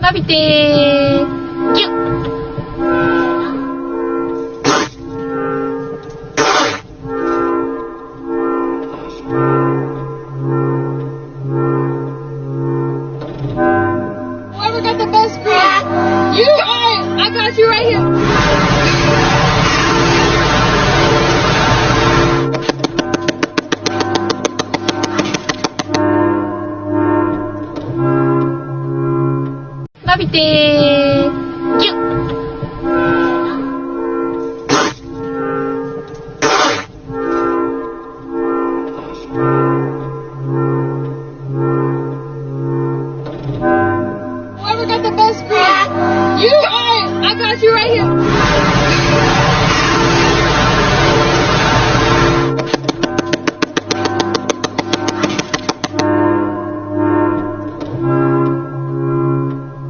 伸びてギュッ。Whoever got the best grip? You? Alright, I got you right here. Whoever got the best grip? You? Alright, I got you right here.